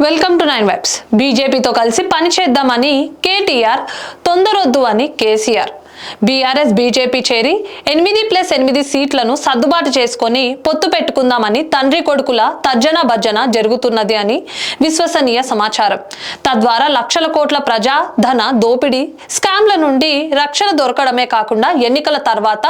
Welcome to 9 vibes. బీజేపీతో కలిసి పనిచేద్దామని కేటీఆర్, తొందరొద్దు అని కేసీఆర్. బీఆర్ఎస్ బీజేపీ చేరి 8+8 సీట్లను సర్దుబాటు చేసుకొని పొత్తు పెట్టుకుందామని తండ్రి కొడుకుల తర్జన భర్జన జరుగుతున్నది అని విశ్వసనీయ సమాచారం. తద్వారా లక్షల కోట్ల ప్రజా ధన దోపిడీ స్కామ్ల నుండి రక్షణ దొరకడమే కాకుండా ఎన్నికల తర్వాత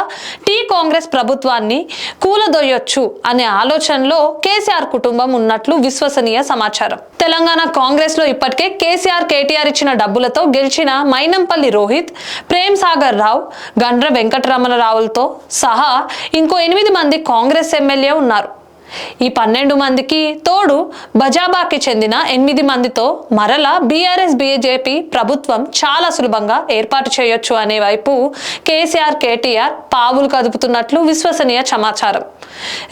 కాంగ్రెస్ ప్రభుత్వాన్ని కూలదొయ్యొచ్చు అనే ఆలోచనలో కేసీఆర్ కుటుంబం ఉన్నట్లు విశ్వసనీయ సమాచారం. తెలంగాణ కాంగ్రెస్ లో ఇప్పటికే కేసీఆర్, కేటీఆర్ ఇచ్చిన డబ్బులతో గెలిచిన మైనంపల్లి రోహిత్, ప్రేమ్ సాగర్ రావు, గండ్ర వెంకటరమణరావులతో సహా ఇంకో 8 మంది కాంగ్రెస్ ఎమ్మెల్యే ఉన్నారు. ఈ 12 మందికి తోడు బజాబాకి చెందిన 8 మందితో మరలా బీఆర్ఎస్ బీజేపీ ప్రభుత్వం చాలా సులభంగా ఏర్పాటు చేయొచ్చు అనే వైపు కేసీఆర్, కేటీఆర్ పావులు కదుపుతున్నట్లు విశ్వసనీయ సమాచారం.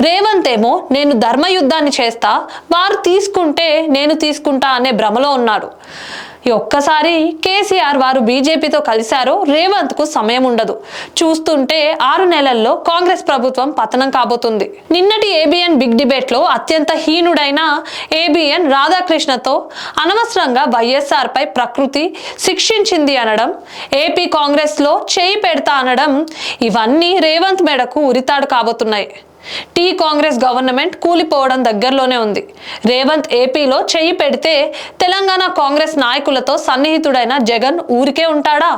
రేవంత్ ఏమో నేను ధర్మయుద్ధాన్ని చేస్తా, వారు తీసుకుంటే నేను తీసుకుంటా అనే భ్రమలో ఉన్నాడు. ఒక్కసారి కేసీఆర్ వారు బీజేపీతో కలిశారో రేవంత్ కు సమయం ఉండదు. చూస్తుంటే 6 నెలల్లో కాంగ్రెస్ ప్రభుత్వం పతనం కాబోతుంది. నిన్నటి ఏబిఎన్ బిగ్ డిబేట్ లో అత్యంత హీనుడైన ఏబిఎన్ రాధాకృష్ణతో అనవసరంగా వైఎస్ఆర్ పై ప్రకృతి శిక్షించింది అనడం, ఏపీ కాంగ్రెస్ లో చేయి పెడతా అనడం, ఇవన్నీ రేవంత్ మెడకు ఉరితాడు కాబోతున్నాయి. కాంగ్రెస్ గవర్నమెంట్ కూలిపోవడం దగ్గరలోనే ఉంది. రేవంత్ ఏపీలో చెయ్యి పెడితే తెలంగాణ కాంగ్రెస్ నాయకులతో సన్నిహితుడైన జగన్ ఊరికే ఉంటాడా?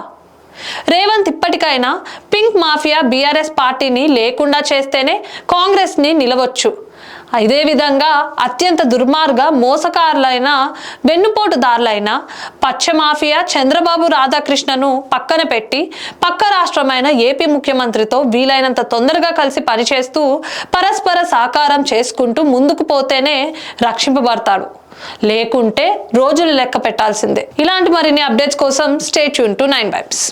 రేవంత్ ఇప్పటికైనా పింక్ మాఫియా బీఆర్ఎస్ పార్టీని లేకుండా చేస్తేనే కాంగ్రెస్ ని నిలవచ్చు. ఇదే విధంగా అత్యంత దుర్మార్గ మోసకారులైన వెన్నుపోటుదారులైన పచ్చ మాఫియా చంద్రబాబు, రాధాకృష్ణను పక్కన పెట్టి పక్క రాష్ట్రమైన ఏపీ ముఖ్యమంత్రితో వీలైనంత తొందరగా కలిసి పనిచేస్తూ పరస్పర సహకారం చేసుకుంటూ ముందుకు పోతేనే రక్షింపబడతాడు. లేకుంటే రోజులు లెక్క పెట్టాల్సిందే. ఇలాంటి మరిన్ని అప్డేట్స్ కోసం స్టే ట్యూన్ టు 9 వైబ్స్.